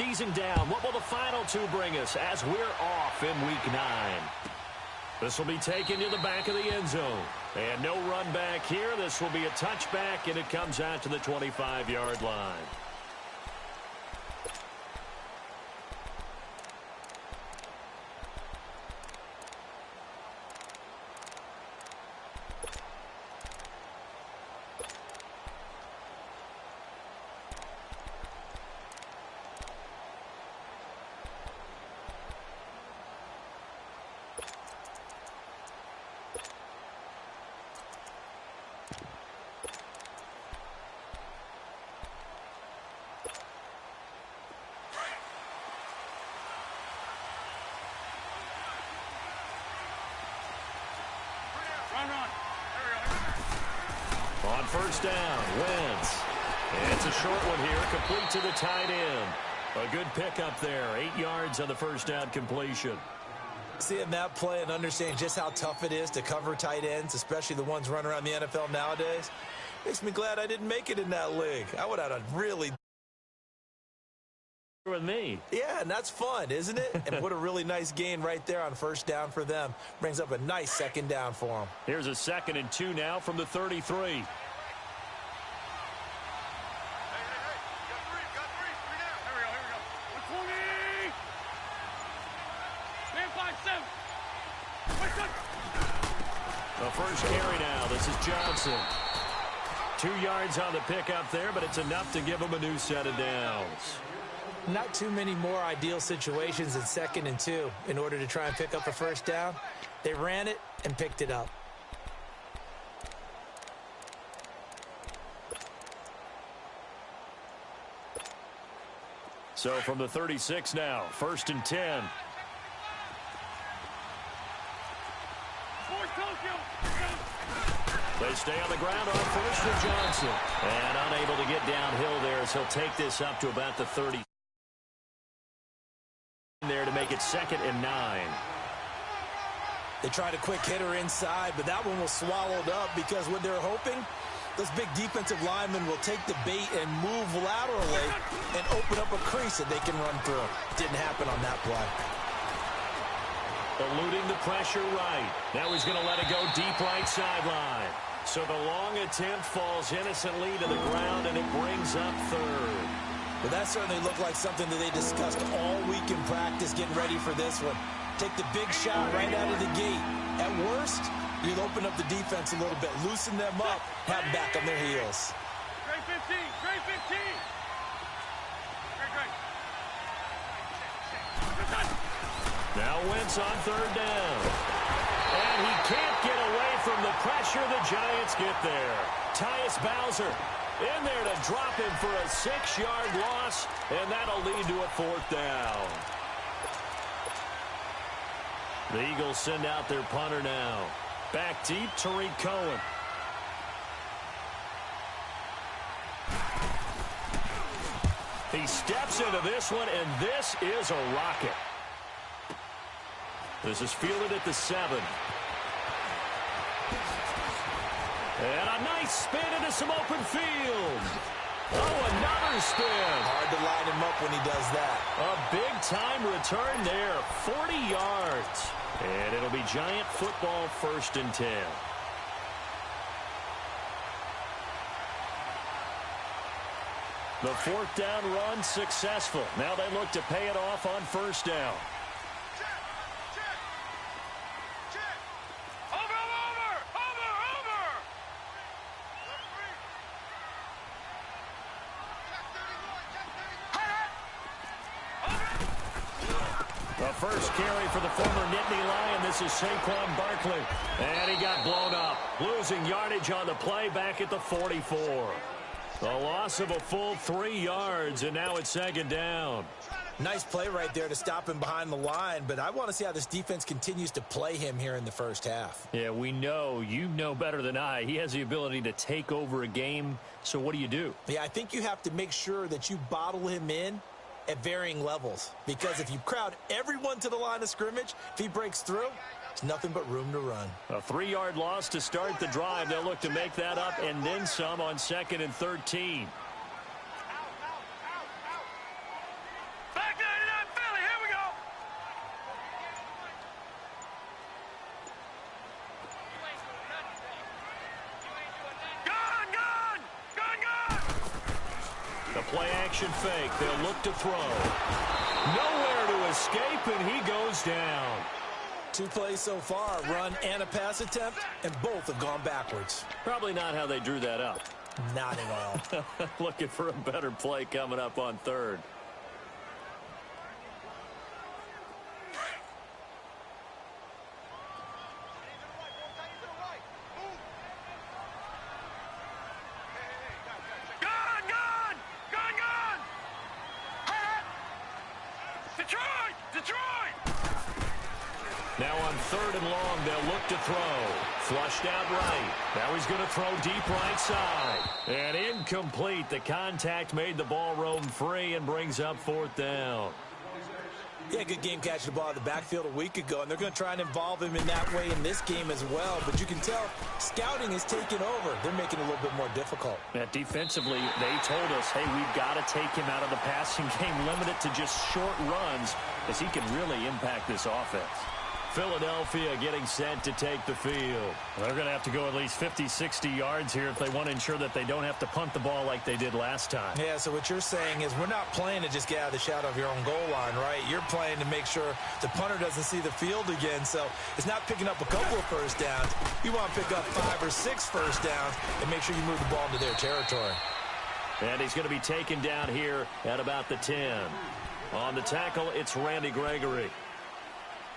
season down. What will the final two bring us as we're off in Week 9? This will be taken to the back of the end zone. And no run back here. This will be a touchback, and it comes out to the 25-yard line. On first down, Wentz. It's a short one here, complete to the tight end. A good pickup there, 8 yards on the first down completion. Seeing that play and understanding just how tough it is to cover tight ends, especially the ones running around the NFL nowadays, makes me glad I didn't make it in that league. I would have really... with me. Yeah, and that's fun, isn't it? And what a really nice gain right there on first down for them. Brings up a nice second down for them. Here's a 2nd and 2 now from the 33. The first carry now. This is Johnson. 2 yards on the pickup there, but it's enough to give him a new set of downs. Not too many more ideal situations in 2nd and 2 in order to try and pick up a first down. They ran it and picked it up. So from the 36 now, 1st and 10. They stay on the ground on first with Johnson. And unable to get downhill there as he'll take this up to about the 30. There to make it 2nd and 9. They tried a quick hitter inside, but that one was swallowed up because what they're hoping, those big defensive linemen will take the bait and move laterally and open up a crease that they can run through. Didn't happen on that play. Eluding the pressure right. Now he's going to let it go deep right sideline. So the long attempt falls innocently to the ground, and it brings up 3rd. But that certainly looked like something that they discussed all week in practice, getting ready for this one. Take the big shot right out of the gate. At worst, you'll open up the defense a little bit, loosen them up, have them back on their heels. Great 15, great 15. Great. Now Wentz on 3rd down. And he can't get away from the pressure. The Giants get there. Tyus Bowser in there to drop him for a 6-yard loss, and that'll lead to a 4th down. The Eagles send out their punter now. Back deep, Tariq Cohen. He steps into this one, and this is a rocket. This is fielded at the 7. And a nice spin into some open field. Oh, another spin. Hard to line him up when he does that. A big-time return there, 40 yards. And it'll be Giant football, 1st and 10. The 4th down run successful. Now they look to pay it off on 1st down. The first carry for the former Nittany Lion. This is Saquon Barkley. And he got blown up. Losing yardage on the play back at the 44. The loss of a full 3 yards, and now it's 2nd down. Nice play right there to stop him behind the line, but I want to see how this defense continues to play him here in the first half. Yeah, we know. You know better than I. He has the ability to take over a game, so what do? Yeah, I think you have to make sure that you bottle him in at varying levels, because if you crowd everyone to the line of scrimmage, if he breaks through, there's nothing but room to run. A 3-yard loss to start the drive. They'll look to make that up and then some on 2nd and 13. Play action fake. They'll look to throw. Nowhere to escape, and he goes down. 2 plays so far, a run and a pass attempt, and both have gone backwards. Probably not how they drew that up. Not at all. Looking for a better play coming up on third. Now on third and long, they'll look to throw. Flushed out right. Now he's going to throw deep right side. And incomplete. The contact made the ball roam free and brings up fourth down. Yeah, good game catching the ball in the backfield a week ago, and they're going to try and involve him in that way in this game as well. But you can tell scouting is taking over. They're making it a little bit more difficult. Yeah, defensively, they told us, hey, we've got to take him out of the passing game, limit it to just short runs, as he can really impact this offense. Philadelphia getting set to take the field. They're going to have to go at least 50, 60 yards here if they want to ensure that they don't have to punt the ball like they did last time. Yeah, so what you're saying is we're not playing to just get out of the shadow of your own goal line, right? You're playing to make sure the punter doesn't see the field again. So it's not picking up a couple of first downs. You want to pick up 5 or 6 first downs and make sure you move the ball into their territory. And he's going to be taken down here at about the 10. On the tackle, it's Randy Gregory.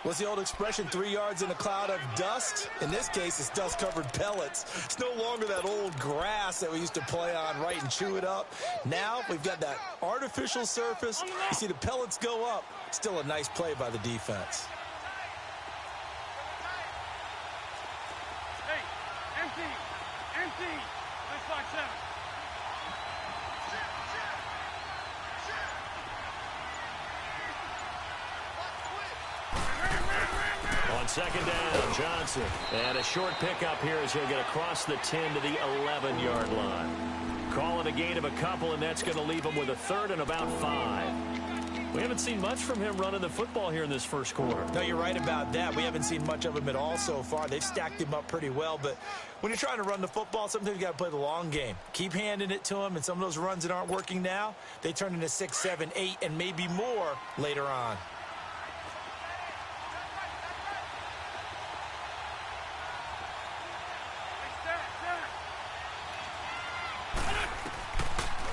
What's the old expression, 3 yards in a cloud of dust? In this case, it's dust-covered pellets. It's no longer that old grass that we used to play on, right, and chew it up. Now we've got that artificial surface. You see the pellets go up. Still a nice play by the defense. Hey, empty. Let's like 7. On second down, Johnson. And a short pickup here as he'll get across the 10 to the 11-yard line. Call it a gain of a couple, and that's going to leave him with a third and about 5. We haven't seen much from him running the football here in this first quarter. No, you're right about that. We haven't seen much of him at all so far. They've stacked him up pretty well, but when you're trying to run the football, sometimes you got to play the long game. Keep handing it to him, and some of those runs that aren't working now, they turn into 6, 7, 8, and maybe more later on.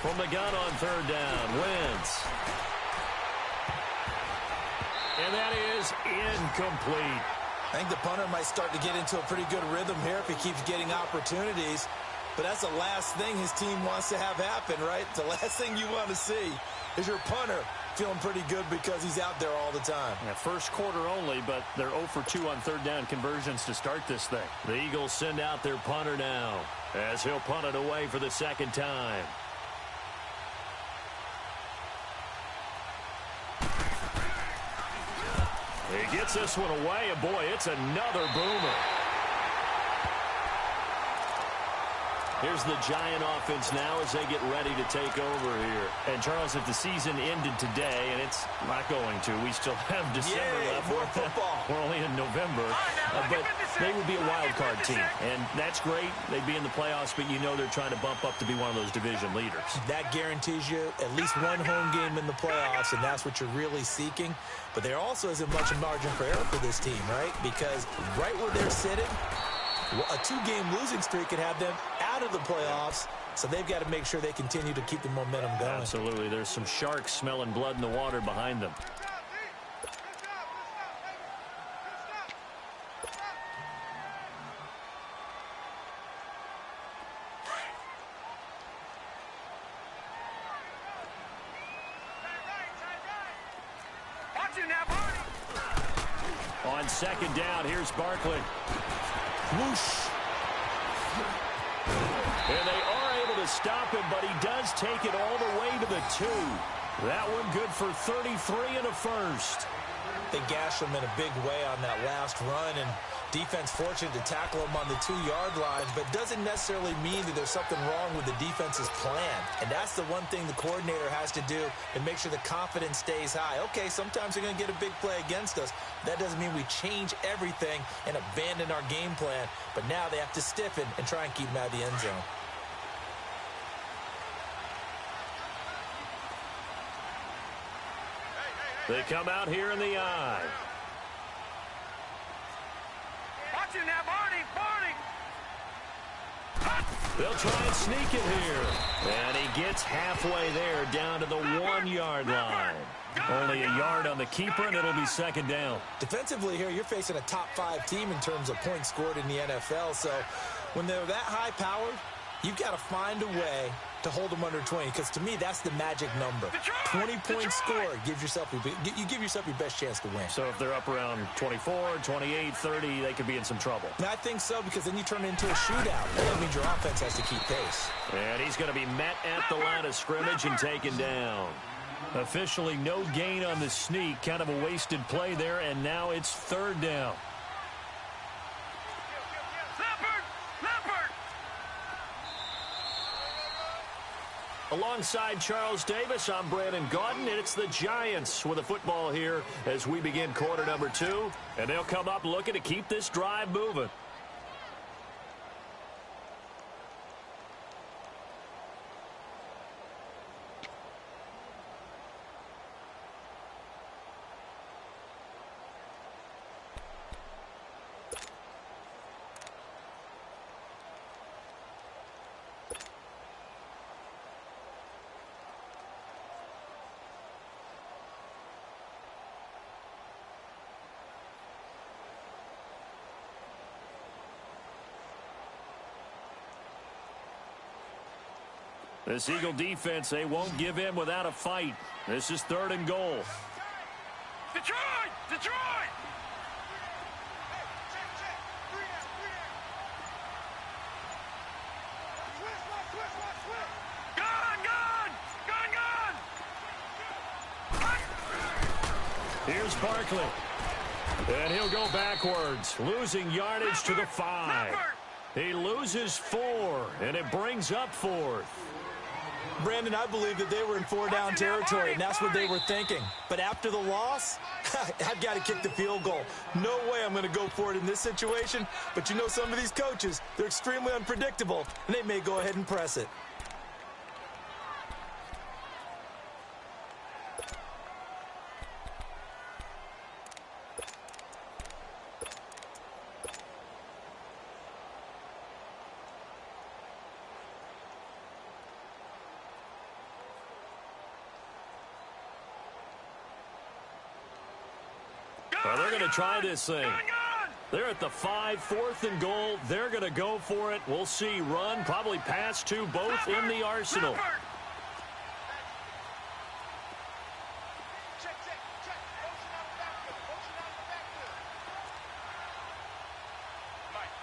From the gun on third down, Wentz. And that is incomplete. I think the punter might start to get into a pretty good rhythm here if he keeps getting opportunities. But that's the last thing his team wants to have happen, right? The last thing you want to see is your punter feeling pretty good because he's out there all the time. Yeah, first quarter only, but they're 0 for 2 on third down conversions to start this thing. The Eagles send out their punter now as he'll punt it away for the second time. He gets this one away, and boy, it's another boomer. Here's the Giant offense now as they get ready to take over here. And, Charles, if the season ended today, and it's not going to, we still have December left. More football. We're only in November. But they would be a wild card team. And that's great. They'd be in the playoffs, but you know they're trying to bump up to be one of those division leaders. That guarantees you at least one home game in the playoffs, and that's what you're really seeking. But there also isn't much margin for error for this team, right? Because right where they're sitting, a 2-game losing streak could have them out of the playoffs, so they've got to make sure they continue to keep the momentum going. Absolutely. There's some sharks smelling blood in the water behind them. On second down, here's Barkley. Whoosh. And they are able to stop him, but he does take it all the way to the 2. That one good for 33 and a first. They gashed him in a big way on that last run, and defense fortunate to tackle him on the 2-yard line, but doesn't necessarily mean that there's something wrong with the defense's plan. And that's the one thing the coordinator has to do to make sure the confidence stays high. Okay, sometimes they're going to get a big play against us. That doesn't mean we change everything and abandon our game plan, but now they have to stiffen and try and keep him out of the end zone. They come out here in the I. Watch him now, Barney! They'll try and sneak it here. And he gets halfway there down to the 1-yard line. Only a yard on the keeper, and it'll be second down. Defensively here, you're facing a top-5 team in terms of points scored in the NFL. So when they're that high-powered, you've got to find a way to hold them under 20, because to me, that's the magic number. 20 points scored, you give yourself your best chance to win. So if they're up around 24, 28, 30, they could be in some trouble. And I think so, because then you turn it into a shootout. That means your offense has to keep pace. And he's going to be met at the line of scrimmage and taken down. Officially no gain on the sneak, kind of a wasted play there, and now it's third down. Alongside Charles Davis, I'm Brandon Gaudin, and it's the Giants with the football here as we begin quarter number 2. And they'll come up looking to keep this drive moving. This Eagle defense, they won't give in without a fight. This is 3rd and goal. Detroit! Detroit! Here's Barkley. And he'll go backwards, losing yardage to the 5. He loses 4, and it brings up 4th. Brandon, I believe that they were in 4-down territory, and that's what they were thinking. But after the loss, I've got to kick the field goal. No way I'm going to go for it in this situation. But you know, some of these coaches, they're extremely unpredictable, and they may go ahead and press it. Well, they're going to try this thing. They're at the 5, 4th and goal. They're going to go for it. We'll see. Run, probably pass to both in the arsenal.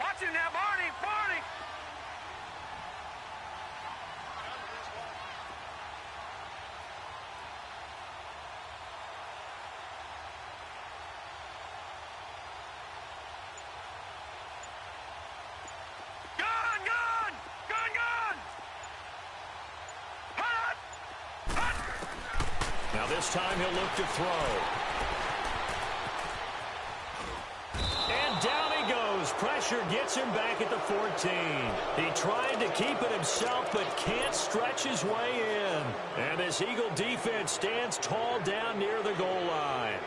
Watch him now, Barney! Barney! Now this time he'll look to throw. And down he goes. Pressure gets him back at the 14. He tried to keep it himself but can't stretch his way in. And this Eagle defense stands tall down near the goal line.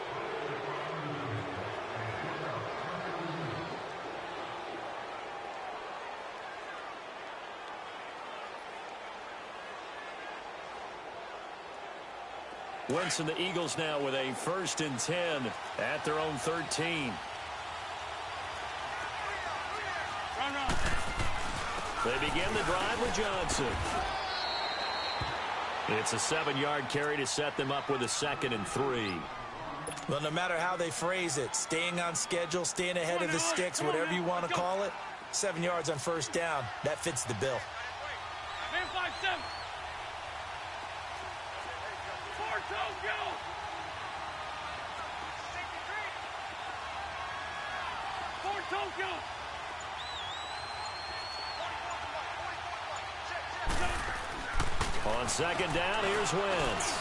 Wentz and the Eagles now with a 1st and 10 at their own 13. They begin the drive with Johnson. It's a 7-yard carry to set them up with a 2nd and 3. Well, no matter how they phrase it, staying on schedule, staying ahead of the sticks, whatever you want to call it, 7 yards on 1st down, that fits the bill. On 2nd down, here's Wentz.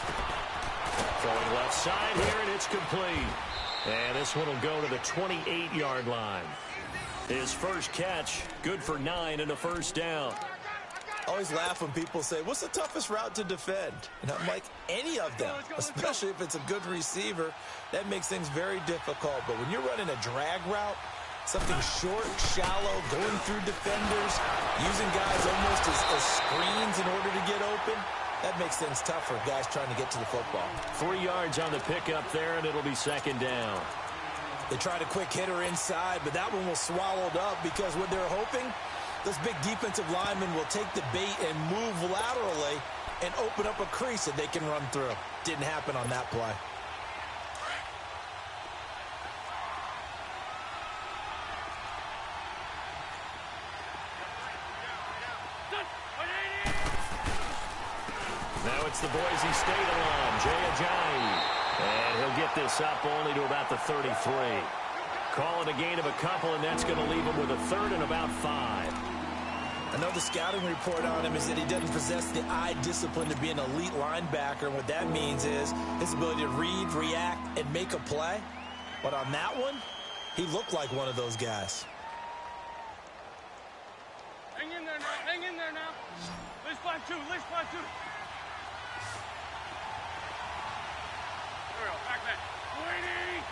Throwing left side here, and it's complete. And this one will go to the 28-yard line. His first catch, good for 9 and a 1st down. Always laugh when people say, what's the toughest route to defend? And I'm like, any of them, especially if it's a good receiver. That makes things very difficult. But when you're running a drag route, something short, shallow, going through defenders, using guys almost as screens in order to get open, that makes things tough for guys trying to get to the football. 3 yards on the pickup there, and it'll be second down. They tried a quick hitter inside, but that one was swallowed up because what they're hoping, those big defensive linemen will take the bait and move laterally and open up a crease that they can run through. Didn't happen on that play. Now it's the Boise State alum, Jay Ajayi. And he'll get this up only to about the 33. Call it a gain of a couple, and that's going to leave him with a third and about 5. I know the scouting report on him is that he doesn't possess the eye discipline to be an elite linebacker. And what that means is his ability to read, react, and make a play. But on that one, he looked like one of those guys. Hang in there now. Hang in there now. Let's find two. Let's find two. There we go. Back that. Waiting.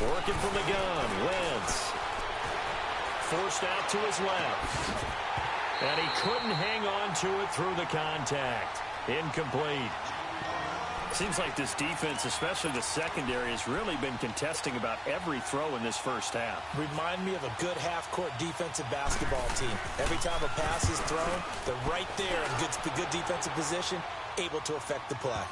Working from the gun. Wentz. Forced out to his left. And he couldn't hang on to it through the contact. Incomplete. Seems like this defense, especially the secondary, has really been contesting about every throw in this first half. Remind me of a good half-court defensive basketball team. Every time a pass is thrown, they're right there in good defensive position, able to affect the play.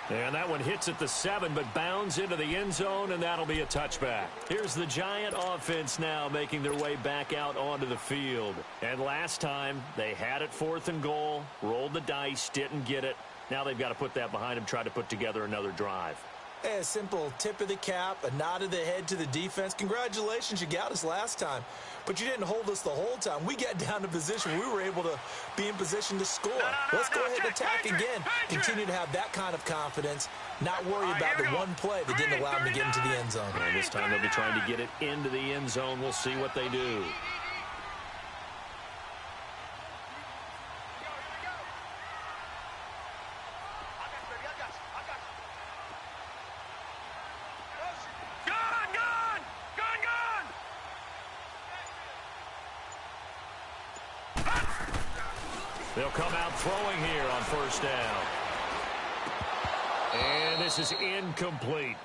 And that one hits at the 7, but bounds into the end zone, and that'll be a touchback. Here's the Giant offense now making their way back out onto the field. And last time, they had it 4th and goal, rolled the dice, didn't get it. Now they've got to put that behind them, try to put together another drive. Hey, a simple tip of the cap, a nod of the head to the defense. Congratulations, you got us last time. But you didn't hold us the whole time. We got down to position. We were able to be in position to score. Let's go ahead and attack again. Continue to have that kind of confidence. Not worry about the one play that didn't allow them to get into the end zone. And this time they'll be trying to get it into the end zone. We'll see what they do. They'll come out throwing here on first down. And this is incomplete.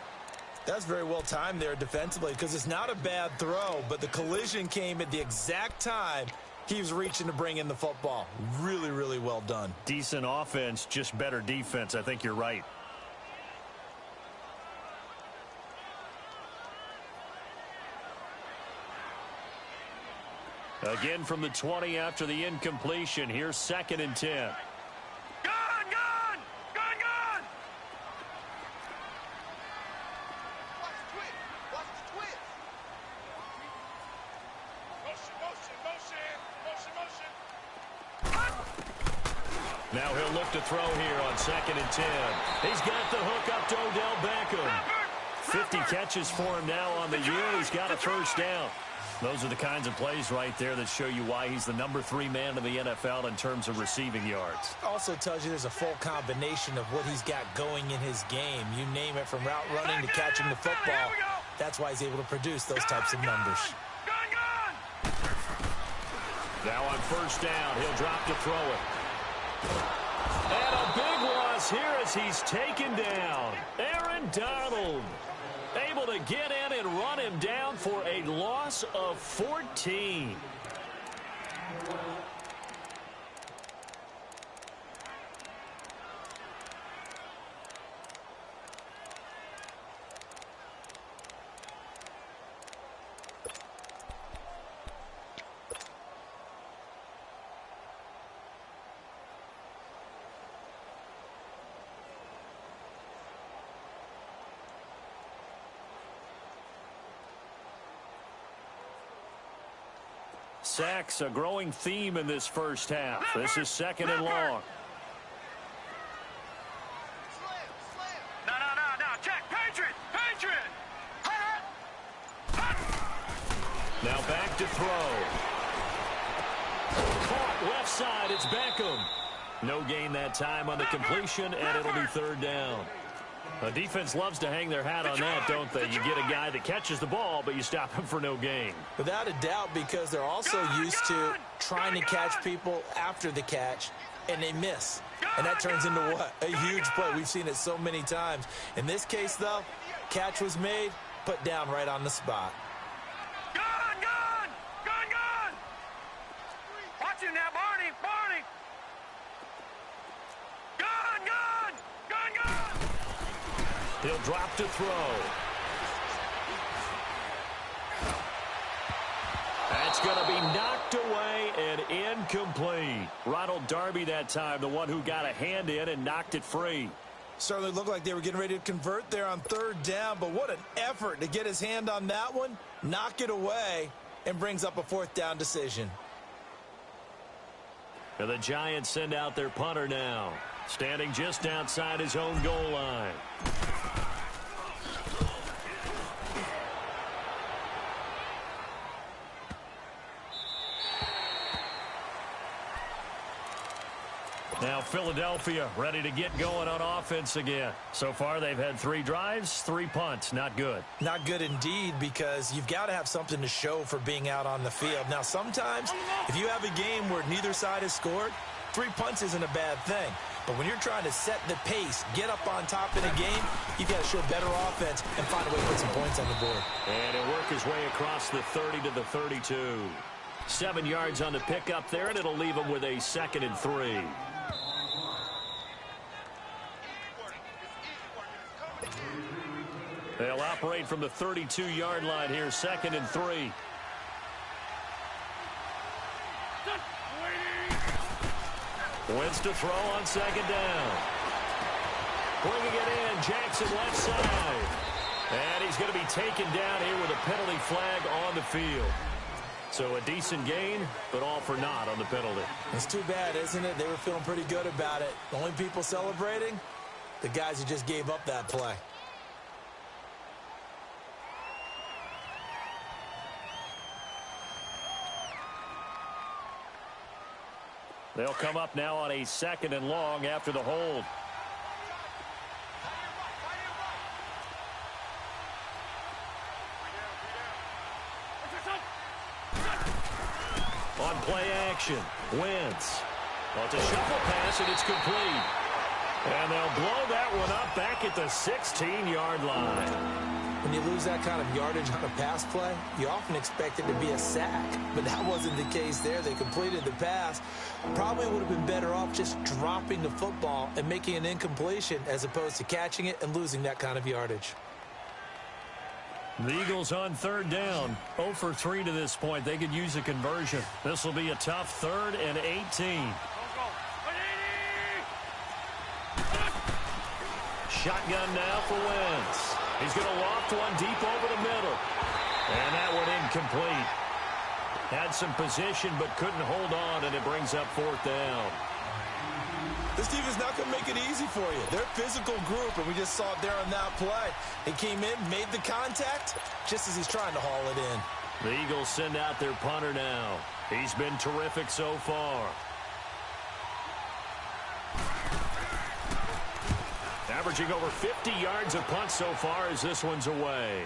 That's very well timed there defensively because it's not a bad throw, but the collision came at the exact time he was reaching to bring in the football. Really, really well done. Decent offense, just better defense. I think you're right. Again from the 20 after the incompletion. Here's 2nd and 10. Gun! Gun! Gun! Gun! Watch the twist. Watch the twist. Motion. Now he'll look to throw here on 2nd and 10. He's got the hook up to Odell Beckham. 50 catches for him now on the year. He's got a first down. Those are the kinds of plays right there that show you why he's the number 3 man in the NFL in terms of receiving yards. Also tells you there's a full combination of what he's got going in his game. You name it, from route running to catching the football. That's why he's able to produce those types of numbers. Now on first down, he'll drop to throw it. And a big loss here as he's taken down. Aaron Donald able to get in and run him down for a loss of 14. Sacks, a growing theme in this first half. This is 2nd and long. No. Check. Patriot. Now to throw. Caught left side. It's Beckham. No gain that time on the completion, and it'll be third down. A defense loves to hang their hat on that, don't they? You get a guy that catches the ball, but you stop him for no gain. Without a doubt, because they're also used to trying to catch people after the catch, and they miss. And that turns into what? A huge play. We've seen it so many times. In this case, though, catch was made, put down right on the spot. Gun! Watch him now, Barney! Gun! He'll drop to throw. That's going to be knocked away and incomplete. Ronald Darby that time, the one who got a hand in and knocked it free. Certainly looked like they were getting ready to convert there on third down, but what an effort to get his hand on that one, knock it away, and brings up a fourth down decision. And the Giants send out their punter now, standing just outside his own goal line. Now Philadelphia ready to get going on offense again. So far they've had 3 drives, 3 punts. Not good. Not good indeed, because you've got to have something to show for being out on the field. Now sometimes if you have a game where neither side has scored, 3 punts isn't a bad thing. But when you're trying to set the pace, get up on top in a game, you've got to show better offense and find a way to put some points on the board. And he'll work his way across the 30 to the 32. 7 yards on the pickup there, and it'll leave him with a 2nd and 3. They'll operate from the 32-yard line here, 2nd and 3. Wins to throw on 2nd down. Bringing it in, Jackson left side. And he's going to be taken down here with a penalty flag on the field. So a decent gain, but all for naught on the penalty. It's too bad, isn't it? They were feeling pretty good about it. The only people celebrating, the guys who just gave up that play. They'll come up now on a 2nd and long after the hold. On play action, Wentz. Well, it's a shuffle pass, and it's complete. And they'll blow that one up back at the 16-yard line. When you lose that kind of yardage on a pass play, you often expect it to be a sack. But that wasn't the case there. They completed the pass. Probably would have been better off just dropping the football and making an incompletion as opposed to catching it and losing that kind of yardage. The Eagles on 3rd down. 0 for 3 to this point. They could use a conversion. This will be a tough 3rd and 18. Shotgun now for Wentz. He's going to loft one deep over the middle. And that one incomplete. Had some position but couldn't hold on, and it brings up 4th down. This team is not going to make it easy for you. They're a physical group, and we just saw it there on that play. He came in, made the contact, just as he's trying to haul it in. The Eagles send out their punter now. He's been terrific so far. Averaging over 50 yards a punt so far as this one's away.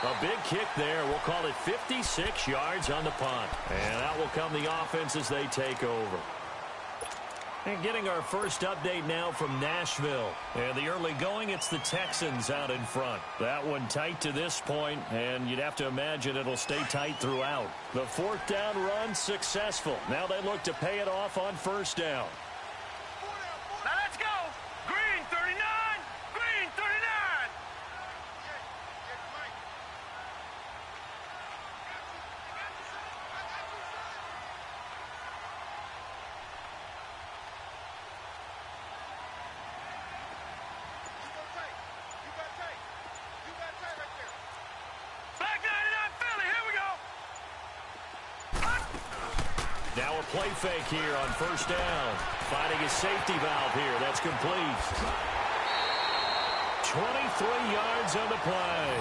A big kick there. We'll call it 56 yards on the punt. And that will come the offense as they take over. And getting our first update now from Nashville. And the early going, it's the Texans out in front. That one tight to this point, and you'd have to imagine it'll stay tight throughout. The 4th down run successful. Now they look to pay it off on 1st down. Now let's go. Green 39. Green 39. Now a play fake here on first down. Finding his safety valve here. That's complete. 23 yards on the play.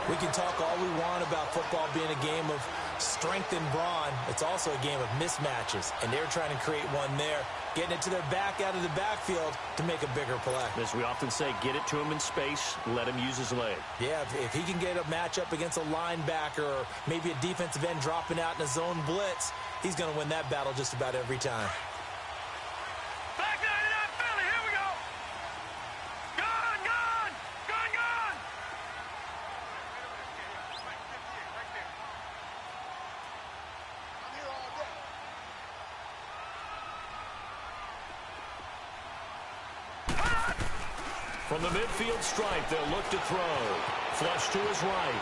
We can talk all we want about football being a game of strength and brawn. It's also a game of mismatches, and they're trying to create one there, getting it to their back out of the backfield to make a bigger play. As we often say, get it to him in space, let him use his leg. Yeah, if he can get a matchup against a linebacker or maybe a defensive end dropping out in a zone blitz, he's going to win that battle just about every time. Back 99 Philly, here we go. Gone, gone, gone, gone. I'm here all day. From the midfield stripe, they'll look to throw. Flush to his right.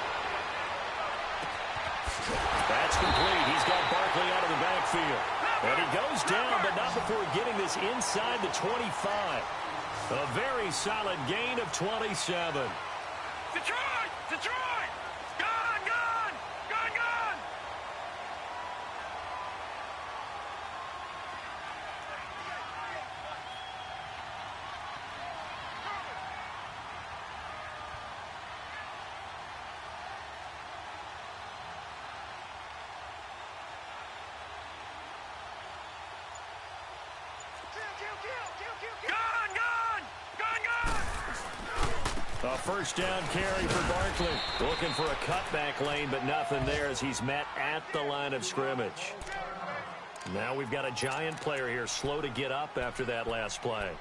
That's complete. He's got Barkley out of the backfield. And he goes down, but not before getting this inside the 25. A very solid gain of 27. Detroit, Detroit. Gone, gone, gone, gone. Kill. Gone, gone, gone, gone. A first down carry for Barkley. Looking for a cutback lane, but nothing there as he's met at the line of scrimmage. Now we've got a giant player here, slow to get up after that last play.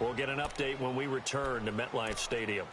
We'll get an update when we return to MetLife Stadium.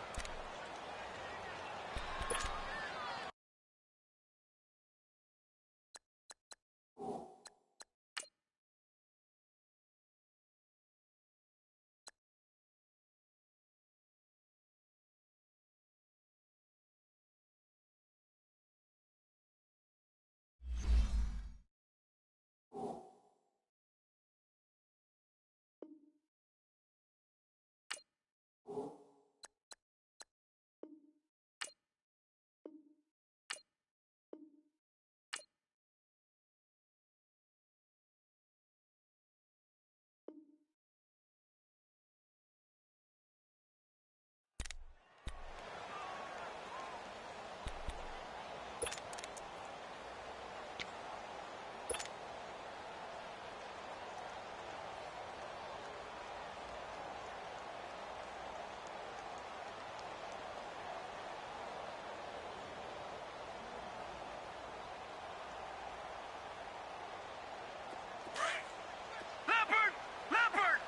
Leopard, leopard.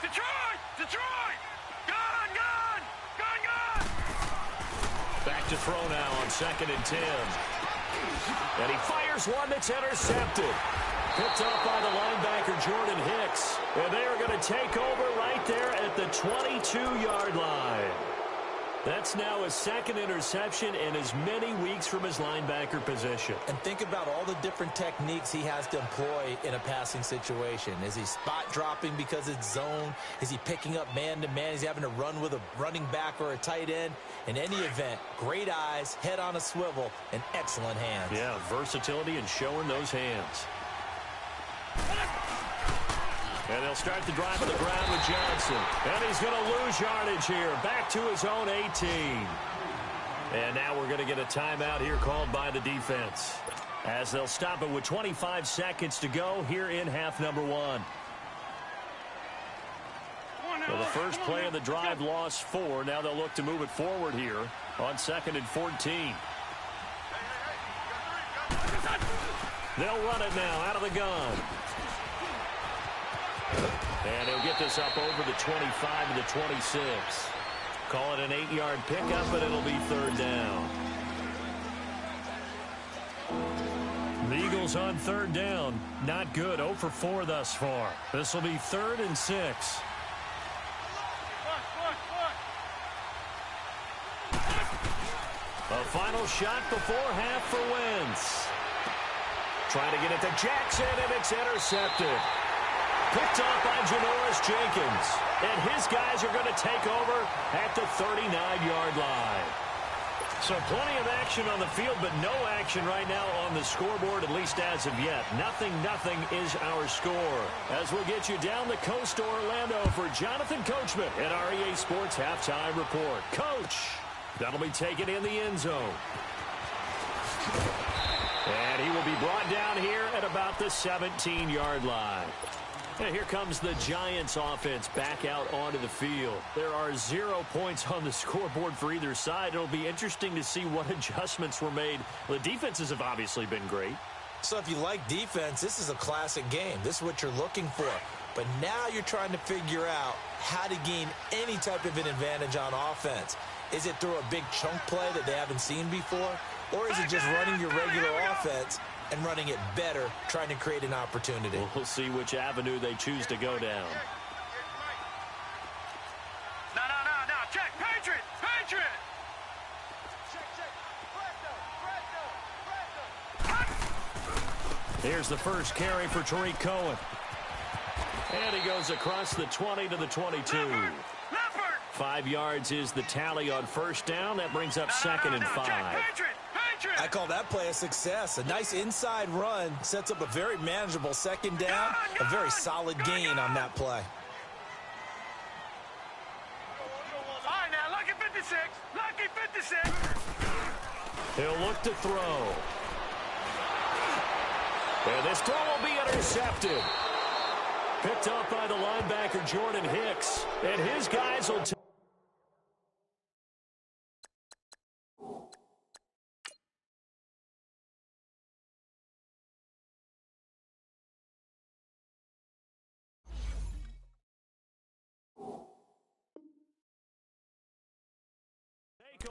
Detroit, Detroit. Gone, gone, gone, gone. Back to throw now on 2nd and 10. And he fires one that's intercepted. Picked up by the linebacker, Jordan Hicks. And they are going to take over right there at the 22-yard line. That's now his second interception in as many weeks from his linebacker position. And think about all the different techniques he has to employ in a passing situation. Is he spot dropping because it's zone? Is he picking up man-to-man? Is he having to run with a running back or a tight end? In any event, great eyes, head on a swivel, and excellent hands. Yeah, versatility and showing those hands. And they'll start the drive on the ground with Johnson. And he's going to lose yardage here. Back to his own 18. And now we're going to get a timeout here called by the defense, as they'll stop it with 25 seconds to go here in half number 1. So the first play of the drive lost 4. Now they'll look to move it forward here on 2nd and 14. They'll run it now out of the gun. And he'll get this up over the 25 to the 26. Call it an 8-yard pickup, but it'll be 3rd down. The Eagles on 3rd down. Not good. 0 for 4 thus far. This will be 3rd and 6. A final shot before half for Wentz. Trying to get it to Jackson, and it's intercepted. Picked off by Janoris Jenkins. And his guys are going to take over at the 39-yard line. So plenty of action on the field, but no action right now on the scoreboard, at least as of yet. 0-0 is our score. As we'll get you down the coast to Orlando for Jonathan Coachman at our EA Sports Halftime Report. Coach, that'll be taken in the end zone. And he will be brought down here at about the 17-yard line. And here comes the Giants offense back out onto the field. There are 0 points on the scoreboard for either side. It'll be interesting to see what adjustments were made. The defenses have obviously been great. So if you like defense, this is a classic game. This is what you're looking for. But now you're trying to figure out how to gain any type of an advantage on offense. Is it through a big chunk play that they haven't seen before? Or is it just running your regular offense and running it better, trying to create an opportunity? We'll see which avenue they choose to go down. No. Check. Patriot. Here's the first carry for Tariq Cohen. And he goes across the 20 to the 22. Leopard. 5 yards is the tally on first down. That brings up second and 5. Patriot. I call that play a success. A nice inside run sets up a very manageable second down. A very solid gain on that play. All right, now, lucky 56. Lucky 56. He'll look to throw. And this throw will be intercepted. Picked up by the linebacker, Jordan Hicks. And his guys will take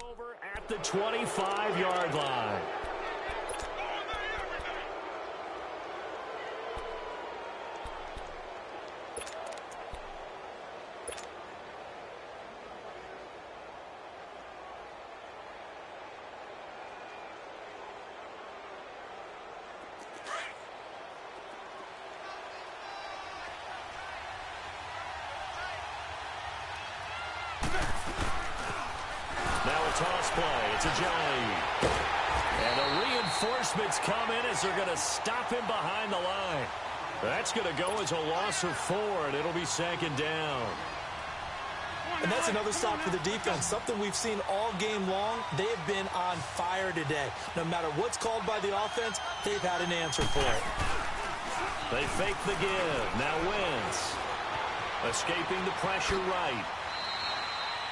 over at the 25-yard line. Toss play. It's a Ajayi. And the reinforcements come in as they're going to stop him behind the line. That's going to go as a loss of 4, and it'll be second down. And that's another stop for the defense. Something we've seen all game long. They have been on fire today. No matter what's called by the offense, they've had an answer for it. They fake the give. Now Wentz. Escaping the pressure right.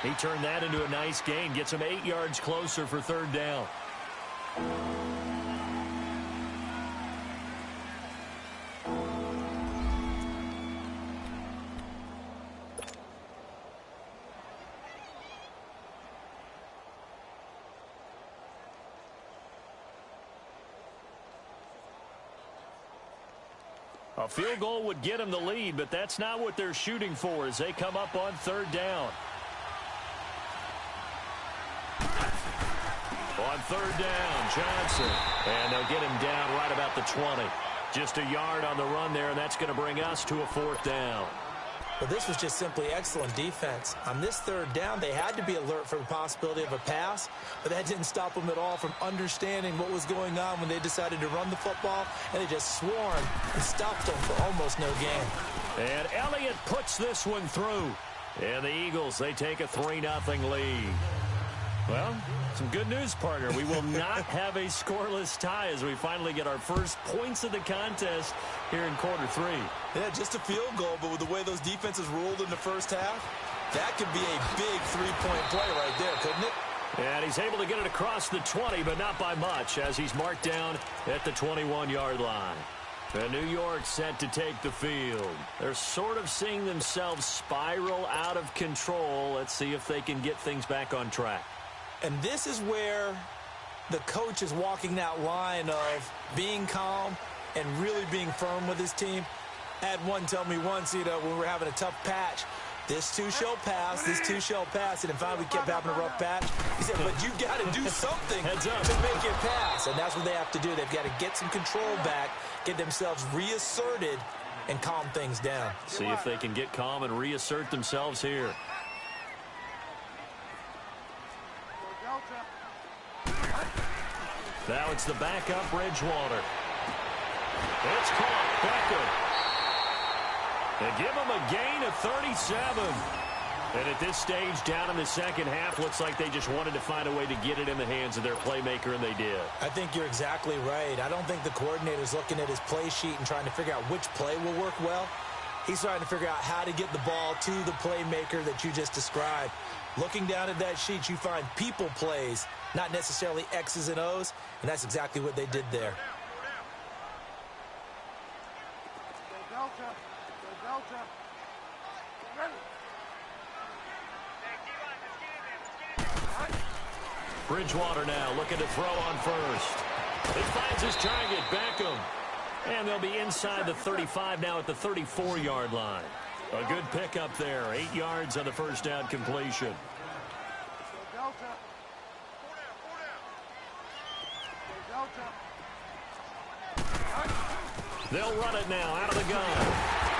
He turned that into a nice gain. Gets him 8 yards closer for third down. A field goal would get them the lead, but that's not what they're shooting for as they come up on third down. On third down, Johnson. And they'll get him down right about the 20. Just a yard on the run there, and that's going to bring us to a fourth down. Well, this was just simply excellent defense. On this third down, they had to be alert for the possibility of a pass, but that didn't stop them at all from understanding what was going on when they decided to run the football, and they just swarmed and stopped them for almost no gain. And Elliott puts this one through. And the Eagles, they take a 3-0 lead. Well, some good news, partner. We will not have a scoreless tie as we finally get our first points of the contest here in quarter 3. Yeah, just a field goal, but with the way those defenses ruled in the first half, that could be a big three-point play right there, couldn't it? And he's able to get it across the 20, but not by much, as he's marked down at the 21-yard line. And New York set to take the field. They're sort of seeing themselves spiral out of control. Let's see if they can get things back on track. And this is where the coach is walking that line of being calm and really being firm with his team. I had one tell me once, when we were having a tough patch, this too shall pass, this too shall pass. And then finally we kept having a rough patch. He said, but you got to do something to make it pass. And that's what they have to do. They've got to get some control back, get themselves reasserted, and calm things down. See if they can get calm and reassert themselves here. Now it's the backup Bridgewater. It's caught. Beckham. They give him a gain of 37. And at this stage, down in the second half, looks like they just wanted to find a way to get it in the hands of their playmaker, and they did. I think you're exactly right. I don't think the coordinator's looking at his play sheet and trying to figure out which play will work well. He's trying to figure out how to get the ball to the playmaker that you just described. Looking down at that sheet, you find people plays, not necessarily X's and O's, and that's exactly what they did there. Go Delta. Go Delta. Ready. Bridgewater now looking to throw on first. He finds his target, Beckham. And they'll be inside the 35 now at the 34-yard line. A good pickup there. 8 yards on the first down completion. Go Delta. Go Delta. They'll run it now out of the gun.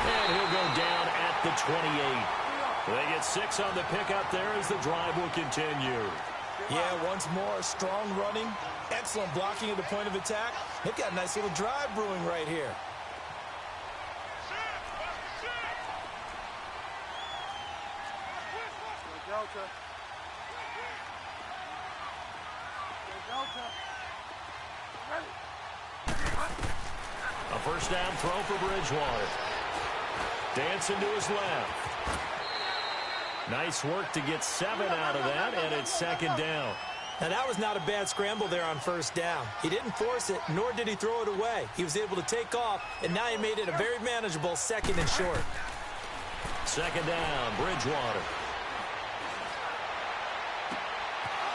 And he'll go down at the 28. They get 6 on the pickup there as the drive will continue. Yeah, once more, strong running, excellent blocking at the point of attack. They've got a nice little drive brewing right here. Go Delta. Go Delta. Ready. A first down throw for Bridgewater. Dancing to his left. Nice work to get 7 out of that, and it's second down. Now, that was not a bad scramble there on first down. He didn't force it, nor did he throw it away. He was able to take off, and now he made it a very manageable 2nd and short. Second down, Bridgewater.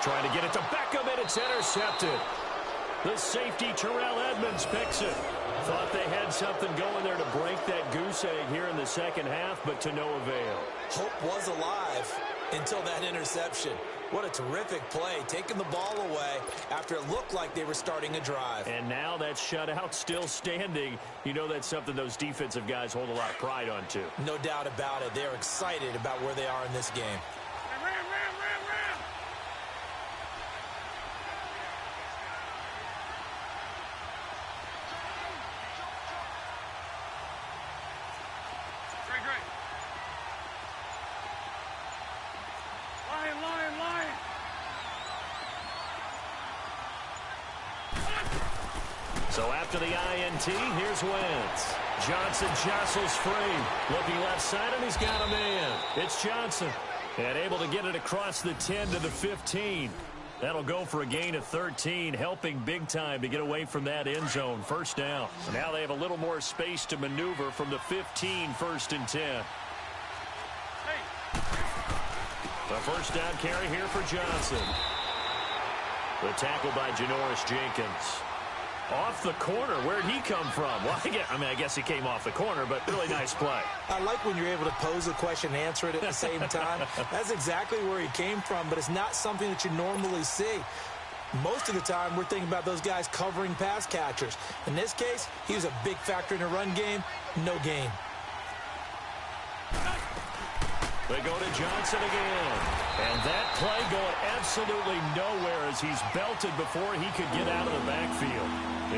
Trying to get it to Beckham, and it's intercepted. The safety, Terrell Edmonds, picks it. Thought they had something going there to break that goose egg here in the second half, but to no avail. Hope was alive until that interception. What a terrific play, taking the ball away after it looked like they were starting a drive. And now that shutout still standing. You know that's something those defensive guys hold a lot of pride on, too. No doubt about it. They're excited about where they are in this game. Ram. Great. Lion. So after the INT, here's Wentz. Johnson jostles free. Looking left side, and he's got a man. It's Johnson. And able to get it across the 10 to the 15. That'll go for a gain of 13, helping big time to get away from that end zone. First down. Now they have a little more space to maneuver from the 15, 1st and 10. The first down carry here for Johnson. The tackle by Janoris Jenkins. Off the corner. Where'd he come from? Well, I guess he came off the corner, but really nice play. I like when you're able to pose a question and answer it at the same time. That's exactly where he came from, but it's not something that you normally see. Most of the time, we're thinking about those guys covering pass catchers. In this case, he was a big factor in the run game. No gain. They go to Johnson again. And that play going absolutely nowhere as he's belted before he could get out of the backfield.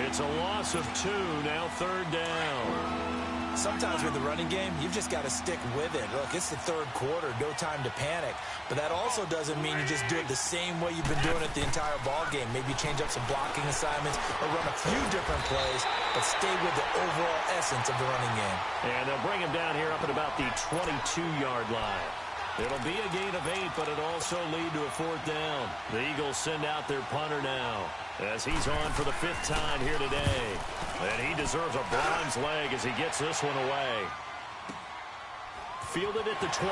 It's a loss of 2, now 3rd down. Sometimes with the running game, you've just got to stick with it. Look, it's the 3rd quarter, no time to panic. But that also doesn't mean you just do it the same way you've been doing it the entire ball game. Maybe change up some blocking assignments or run a few different plays, but stay with the overall essence of the running game. And they'll bring him down here up at about the 22-yard line. It'll be a gain of 8, but it'll also lead to a 4th down. The Eagles send out their punter now as he's on for the 5th time here today. And he deserves a bronze leg as he gets this one away. Fielded at the 20.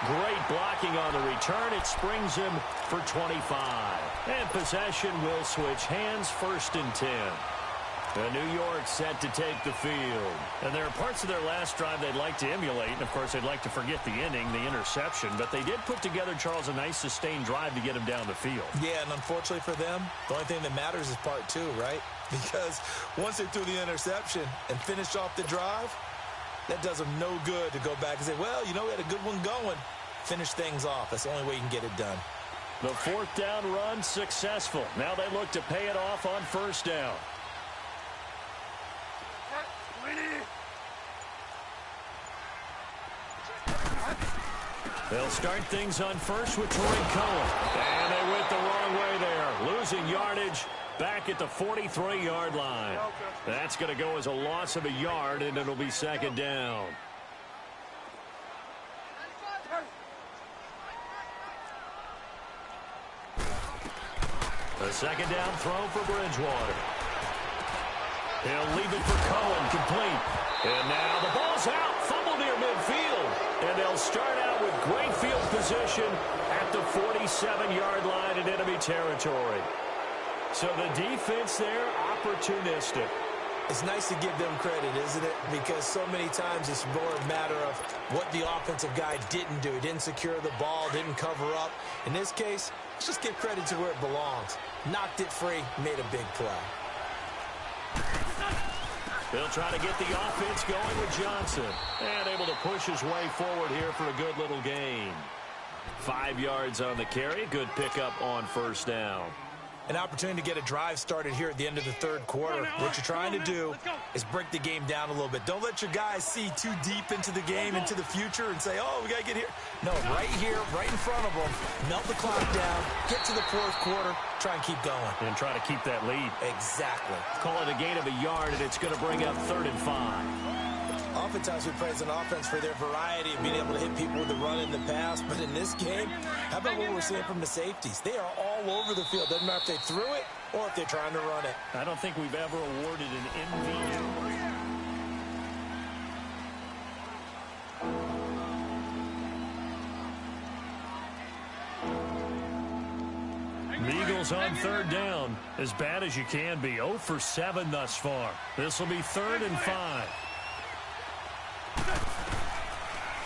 Great blocking on the return. It springs him for 25. And possession will switch hands, 1st and 10. New York set to take the field. And there are parts of their last drive they'd like to emulate. And, of course, they'd like to forget the inning, the interception. But they did put together, Charles, a nice sustained drive to get him down the field. Yeah, and unfortunately for them, the only thing that matters is part 2, right? Because once they threw the interception and finished off the drive, that does them no good to go back and say, well, you know, we had a good one going. Finish things off. That's the only way you can get it done. The fourth down run successful. Now they look to pay it off on first down. They'll start things on first with Tariq Cohen. And they went the wrong way there. Losing yardage back at the 43-yard line. That's going to go as a loss of a yard, and it'll be second down. A second down throw for Bridgewater. He'll leave it for Cohen, complete. And now the ball's out, fumble near midfield. And they'll start out with great field position at the 47-yard line in enemy territory. So the defense there, opportunistic. It's nice to give them credit, isn't it? Because so many times it's more a matter of what the offensive guy didn't do. He didn't secure the ball, didn't cover up. In this case, let's just give credit to where it belongs. Knocked it free, made a big play. They'll try to get the offense going with Johnson. And able to push his way forward here for a good little gain. 5 yards on the carry. Good pickup on first down. An opportunity to get a drive started here at the end of the third quarter. What you're trying to do is break the game down a little bit. Don't let your guys see too deep into the game, into the future, and say, oh, we got to get here. No, right here, right in front of them, melt the clock down, get to the fourth quarter, try and keep going. And try to keep that lead. Exactly. Call it a gain of a yard, and it's going to bring up 3rd and 5. Oftentimes we praise an offense for their variety of being able to hit people with the run in the pass, but in this game, how about what we're seeing from the safeties? They are all over the field. Doesn't matter if they threw it or if they're trying to run it. I don't think we've ever awarded an MVP. Eagles on 3rd down. As bad as you can be. 0 for 7 thus far. This will be 3rd and 5.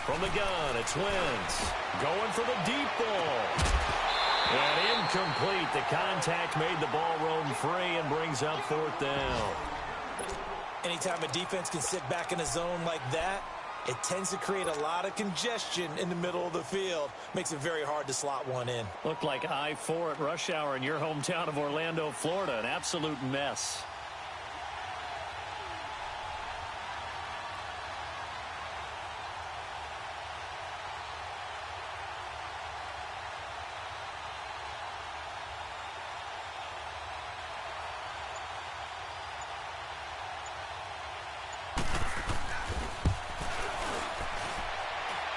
From the gun, it's Wentz. Going for the deep ball. And incomplete. The contact made the ball roam free and brings up 4th down. Anytime a defense can sit back in a zone like that, it tends to create a lot of congestion in the middle of the field. Makes it very hard to slot one in. Looked like I-4 at rush hour in your hometown of Orlando, Florida. An absolute mess.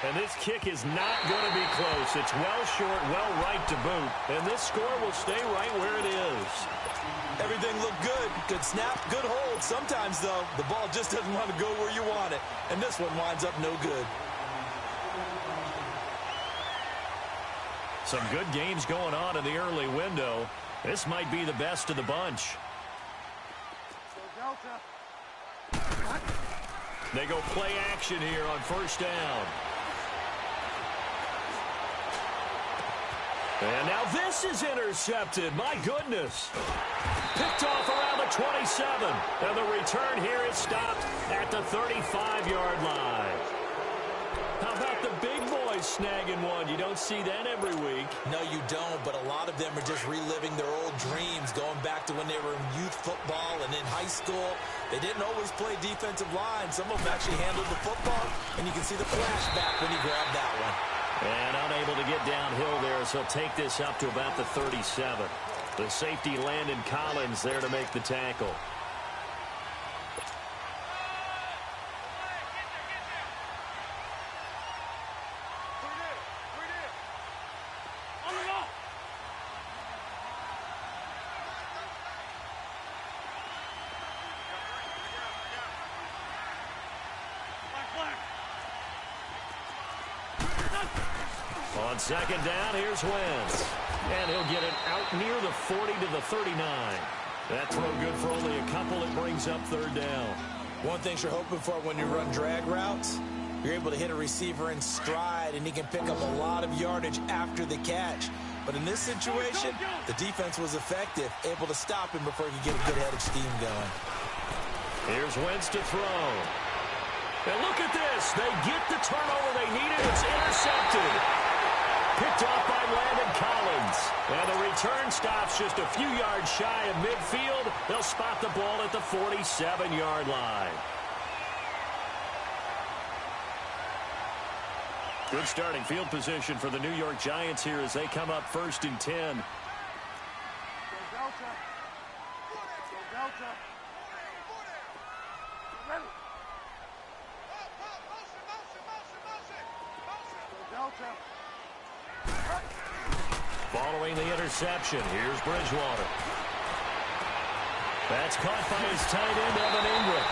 And this kick is not going to be close. It's well short, well right to boot. And this score will stay right where it is. Everything looked good. Good snap, good hold. Sometimes, though, the ball just doesn't want to go where you want it. And this one winds up no good. Some good games going on in the early window. This might be the best of the bunch. They go play action here on first down. And now this is intercepted. My goodness. Picked off around the 27. And the return here is stopped at the 35-yard line. How about the big boys snagging one? You don't see that every week. No, you don't, but a lot of them are just reliving their old dreams, going back to when they were in youth football and in high school. They didn't always play defensive line. Some of them actually handled the football, and you can see the flashback when he grabbed that one. And unable to get downhill there, so he'll take this up to about the 37. The safety Landon Collins there to make the tackle. On second down, here's Wentz. And he'll get it out near the 40 to the 39. That throw good for only a couple. It brings up 3rd down. One thing you're hoping for when you run drag routes, you're able to hit a receiver in stride, and he can pick up a lot of yardage after the catch. But in this situation, the defense was effective, able to stop him before he could get a good head of steam going. Here's Wentz to throw. And look at this. They get the turnover they needed. It's intercepted. Picked off by Landon Collins. And the return stops just a few yards shy of midfield. They'll spot the ball at the 47-yard line. Good starting field position for the New York Giants here as they come up 1st and 10. Go Delta. Go Delta. Ready. Go Delta. Following the interception, here's Bridgewater. That's caught by his tight end, Evan Ingram.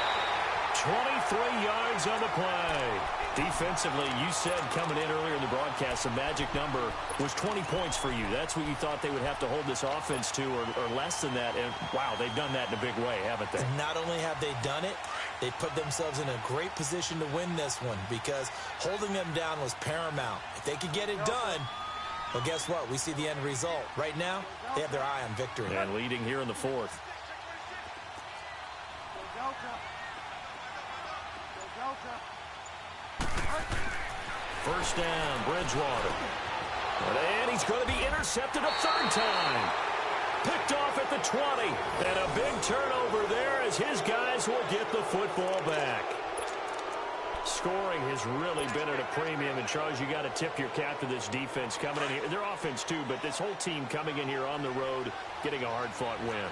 23 yards on the play. Defensively, you said coming in earlier in the broadcast, the magic number was 20 points for you. That's what you thought they would have to hold this offense to, or less than that. And, wow, they've done that in a big way, haven't they? And not only have they done it, they put themselves in a great position to win this one because holding them down was paramount. If they could get it done, well, guess what? We see the end result. Right now, they have their eye on victory. And leading here in the 4th. Go Delta. Go Delta. First down, Bridgewater. And he's going to be intercepted a 3rd time. Picked off at the 20. And a big turnover there as his guys will get the football back. Scoring has really been at a premium. And, Charles, you got to tip your cap to this defense coming in here. Their offense, too, but this whole team coming in here on the road, getting a hard-fought win.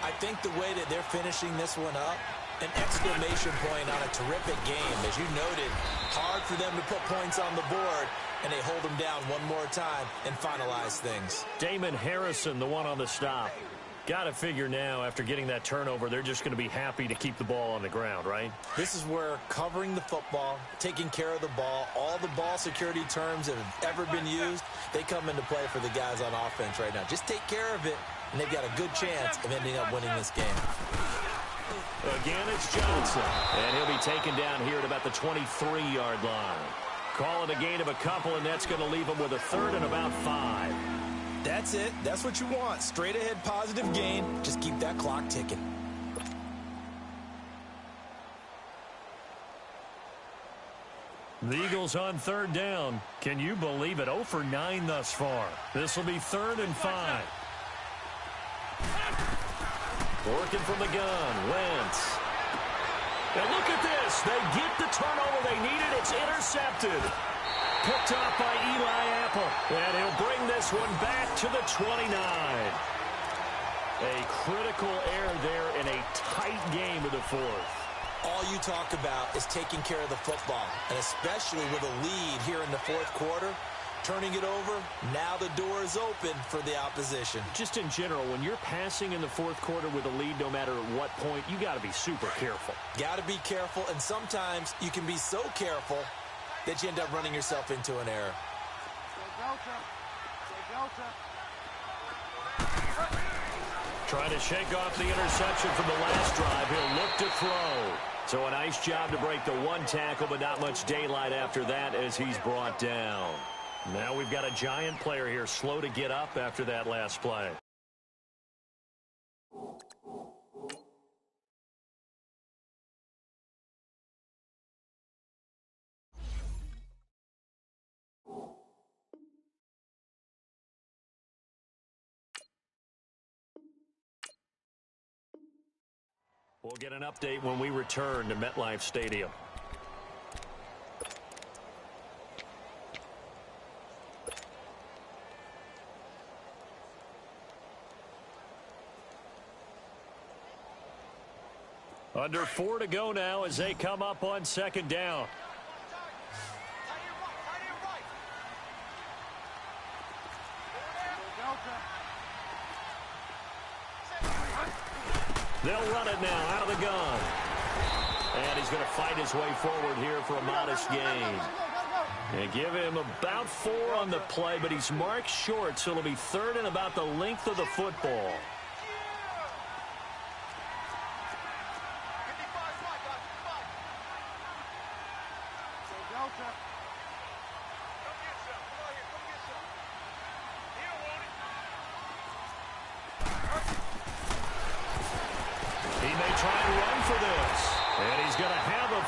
I think the way that they're finishing this one up, an exclamation point on a terrific game. As you noted, hard for them to put points on the board, and they hold them down one more time and finalize things. Damon Harrison, the one on the stop. Got to figure now, after getting that turnover, they're just going to be happy to keep the ball on the ground, right? This is where covering the football, taking care of the ball, all the ball security terms that have ever been used, they come into play for the guys on offense right now. Just take care of it, and they've got a good chance of ending up winning this game. Again, it's Johnson, and he'll be taken down here at about the 23-yard line. Call it a gain of a couple, and that's going to leave him with a 3rd and about 5. That's it. That's what you want. Straight ahead positive gain. Just keep that clock ticking. The Eagles on 3rd down. Can you believe it? 0 for 9 thus far. This will be 3rd and 5. Working from the gun, Wentz. And look at this. They get the turnover they needed. It's intercepted. Picked off by Eli Apple. And he'll bring this one back to the 29. A critical error there in a tight game of the 4th. All you talk about is taking care of the football, and especially with a lead here in the 4th quarter. Turning it over, now the door is open for the opposition. Just in general, when you're passing in the 4th quarter with a lead, no matter at what point, you got to be super careful. Got to be careful, and sometimes you can be so careful that you end up running yourself into an error. Go Delta. Go Delta. Trying to shake off the interception from the last drive. He'll look to throw. So a nice job to break the 1 tackle, but not much daylight after that as he's brought down. Now we've got a Giant player here slow to get up after that last play. We'll get an update when we return to MetLife Stadium. Under 4 to go now as they come up on 2nd down. They'll run it now out of the gun. And he's going to fight his way forward here for a modest gain. And give him about 4 on the play, but he's marked short, so it'll be 3rd and about the length of the football.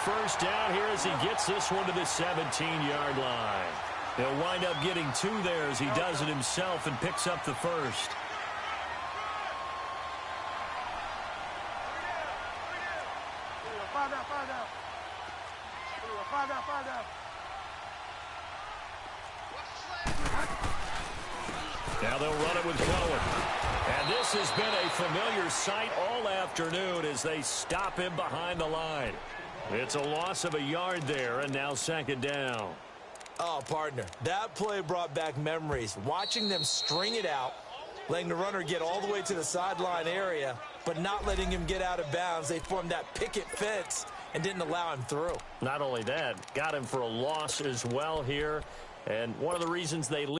First down here as he gets this one to the 17-yard line. He'll wind up getting 2 there as he does it himself and picks up the first. Now they'll run it with Cohen. And this has been a familiar sight all afternoon as they stop him behind the line. It's a loss of a yard there, and now 2nd down. Oh, partner, that play brought back memories. Watching them string it out, letting the runner get all the way to the sideline area, but not letting him get out of bounds. They formed that picket fence and didn't allow him through. Not only that, got him for a loss as well here. And one of the reasons they lead.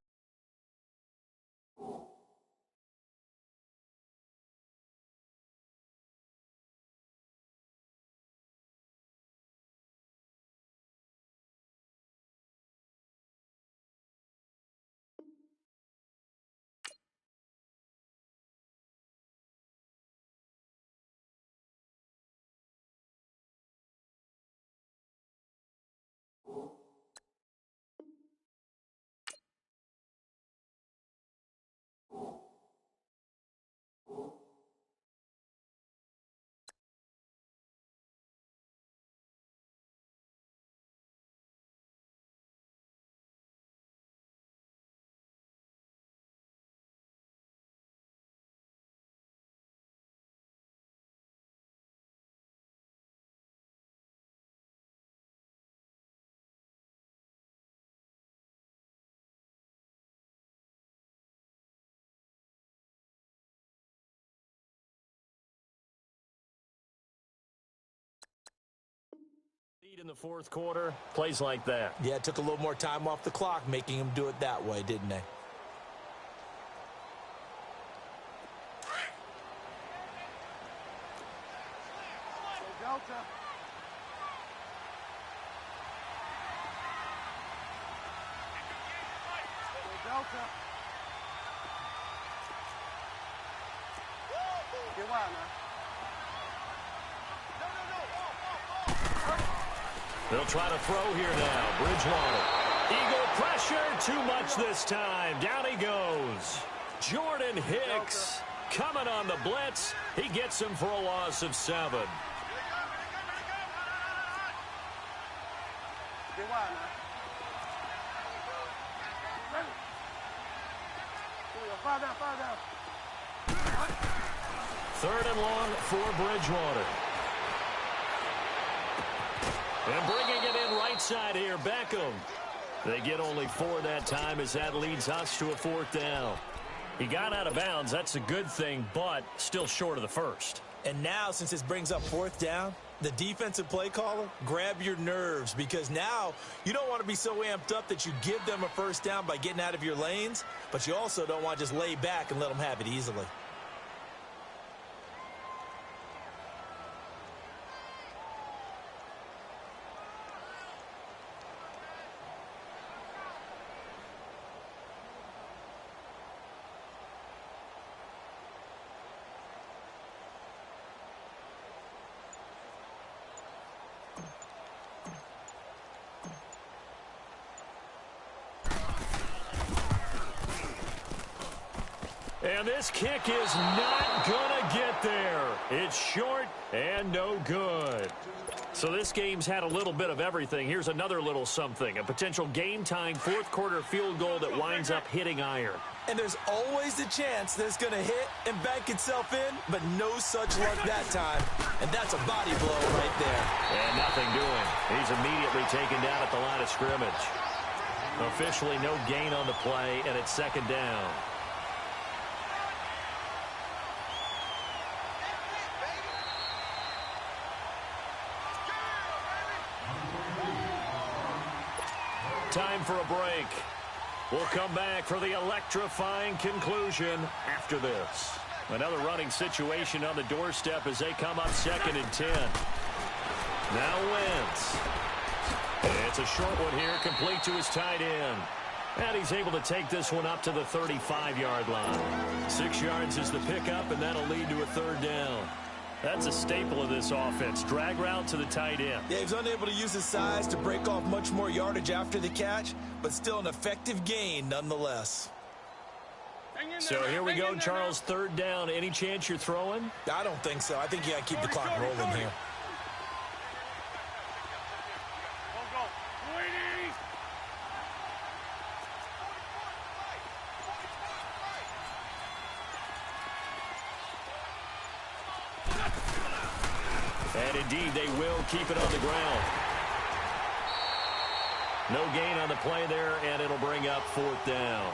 In the 4th quarter, plays like that. Yeah, it took a little more time off the clock, making him do it that way, didn't they? Delta. Delta. Get wild now. They'll try to throw here now. Bridgewater. Eagle pressure. Too much this time. Down he goes. Jordan Hicks coming on the blitz. He gets him for a loss of 7. Get wild now. 5 down, 5 down. 3rd and long for Bridgewater. And bringing it in right side here, Beckham. They get only 4 that time as that leads us to a 4th down. He got out of bounds. That's a good thing, but still short of the first. And now, since this brings up 4th down, the defensive play caller, grab your nerves, because now you don't want to be so amped up that you give them a 1st down by getting out of your lanes, but you also don't want to just lay back and let them have it easily. And this kick is not going to get there. It's short and no good. So this game's had a little bit of everything. Here's another little something. A potential game-tying 4th quarter field goal that winds up hitting iron. And there's always the chance that it's going to hit and bank itself in, but no such luck that time. And that's a body blow right there. And nothing doing. He's immediately taken down at the line of scrimmage. Officially no gain on the play, and it's 2nd down. Time for a break. We'll come back for the electrifying conclusion after this. Another running situation on the doorstep as they come up 2nd and 10. Now Wentz. It's a short one here, complete to his tight end. And he's able to take this one up to the 35-yard line. 6 yards is the pickup, and that'll lead to a 3rd down. That's a staple of this offense. Drag route to the tight end. Yeah, he's unable to use his size to break off much more yardage after the catch, but still an effective gain nonetheless. So here we go, Charles, third down. Any chance you're throwing? I don't think so. I think you got to keep the clock rolling here. And indeed, they will keep it on the ground. No gain on the play there, and it'll bring up fourth down.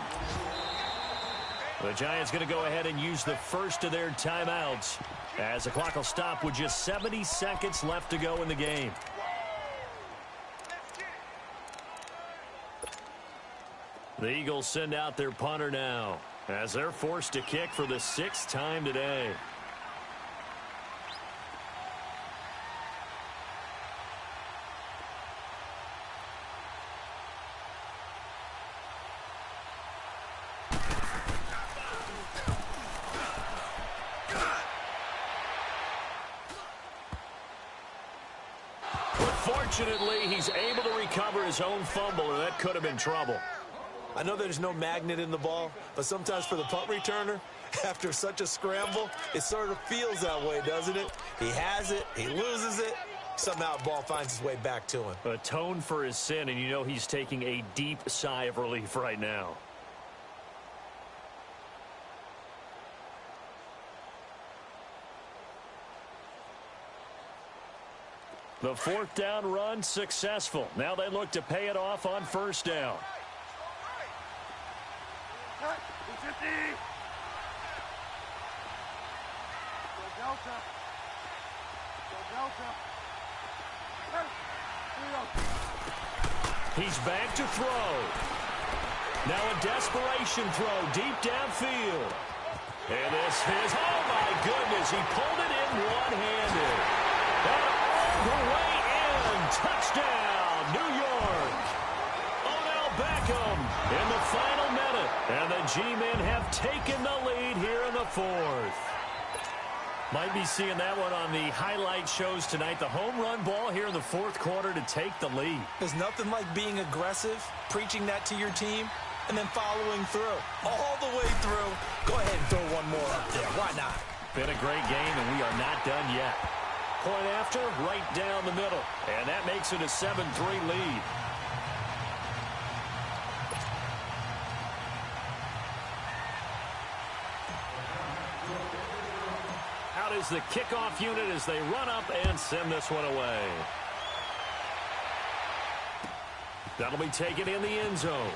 The Giants going to go ahead and use the first of their timeouts as the clock will stop with just 70 seconds left to go in the game. The Eagles send out their punter now as they're forced to kick for the 6th time today. Fortunately, he's able to recover his own fumble, or that could have been trouble. I know there's no magnet in the ball, but sometimes for the punt returner, after such a scramble, it sort of feels that way, doesn't it? He has it, he loses it, somehow the ball finds its way back to him. Atone for his sin, and you know he's taking a deep sigh of relief right now. The fourth down run successful. Now they look to pay it off on first down. He's back to throw. Now a desperation throw deep downfield. And this is, oh my goodness, he pulled it in one-handed. The way in, touchdown, New York. Odell Beckham in the final minute. And the G-men have taken the lead here in the fourth. Might be seeing that one on the highlight shows tonight. The home run ball here in the fourth quarter to take the lead. There's nothing like being aggressive, preaching that to your team, and then following through. All the way through. Go ahead and throw one more up there. Why not? Been a great game, and we are not done yet. Point after, right down the middle. And that makes it a 7-3 lead. Out is the kickoff unit as they run up and send this one away. That'll be taken in the end zone.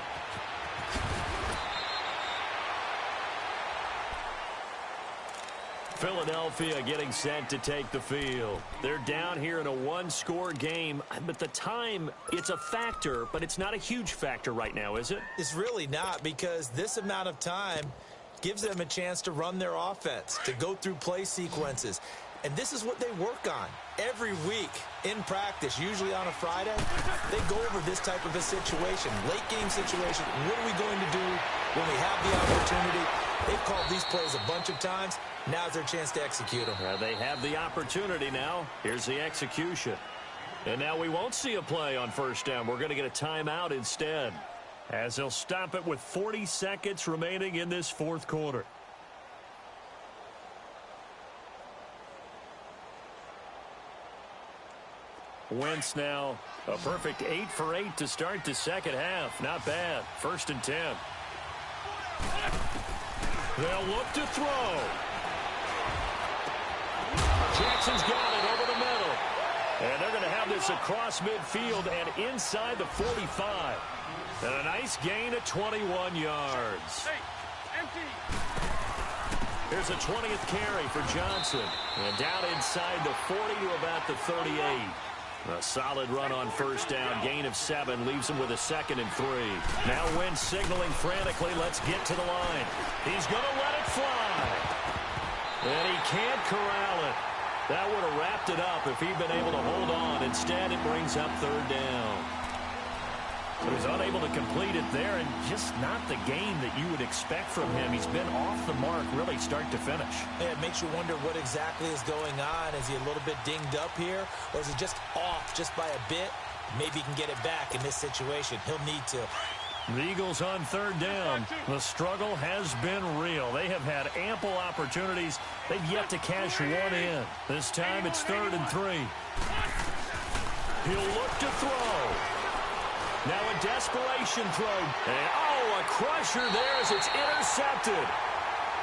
Philadelphia getting set to take the field. They're down here in a one-score game, but the time, it's a factor, but it's not a huge factor right now, is it? It's really not, because this amount of time gives them a chance to run their offense, to go through play sequences. And this is what they work on every week in practice, usually on a Friday. They go over this type of a situation, late game situation. What are we going to do when we have the opportunity? They've called these plays a bunch of times. Now's their chance to execute them. They have the opportunity now. Here's the execution. And now we won't see a play on first down. We're going to get a timeout instead, as they'll stop it with 40 seconds remaining in this fourth quarter. Wentz now a perfect 8 for 8 to start the second half. Not bad. 1st and 10. They'll look to throw. Jackson's got it over the middle. And they're going to have this across midfield and inside the 45. And a nice gain of 21 yards. Here's a 20th carry for Johnson. And down inside the 40 to about the 38. A solid run on first down. Gain of 7 leaves him with a 2nd and 3. Now Wentz signaling frantically, let's get to the line. He's going to let it fly. And he can't corral it. That would have wrapped it up if he'd been able to hold on. Instead, it brings up 3rd down. But was unable to complete it there, and just not the game that you would expect from him. He's been off the mark really start to finish. Yeah, it makes you wonder what exactly is going on. Is he a little bit dinged up here, or is he just off just by a bit? Maybe he can get it back in this situation. He'll need to. The Eagles on third down. The struggle has been real. They have had ample opportunities. They've yet to cash one in. This time it's 3rd and 3. He'll look to throw. Now a desperation throw. And, oh, a crusher there as it's intercepted.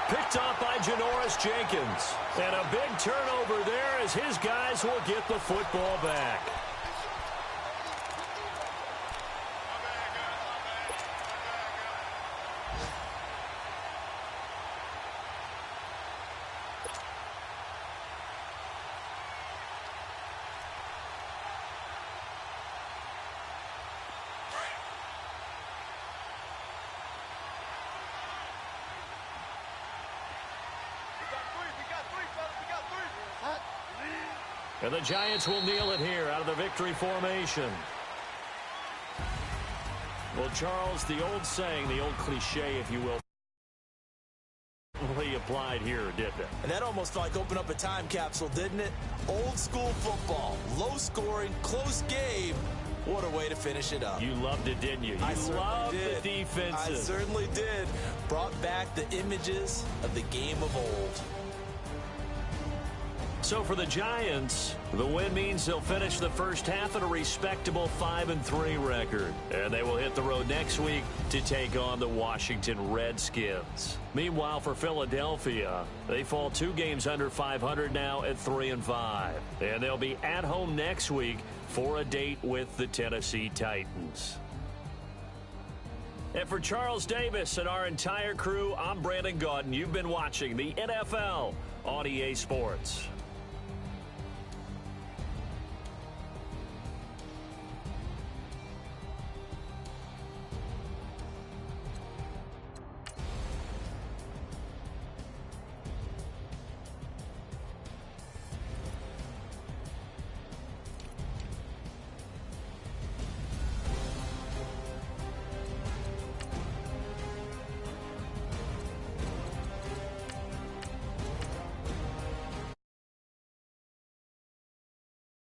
Picked off by Janoris Jenkins. And a big turnover there as his guys will get the football back. And the Giants will kneel it here out of the victory formation. Well, Charles, the old saying, the old cliche, if you will, really applied here, didn't it? And that almost like opened up a time capsule, didn't it? Old school football, low scoring, close game. What a way to finish it up. You loved it, didn't you? You loved the defenses. I certainly did. Brought back the images of the game of old. So for the Giants, the win means they'll finish the first half at a respectable 5-3 record. And they will hit the road next week to take on the Washington Redskins. Meanwhile, for Philadelphia, they fall 2 games under 500 now at 3-5. And they'll be at home next week for a date with the Tennessee Titans. And for Charles Davis and our entire crew, I'm Brandon Gaudin. You've been watching the NFL on EA Sports.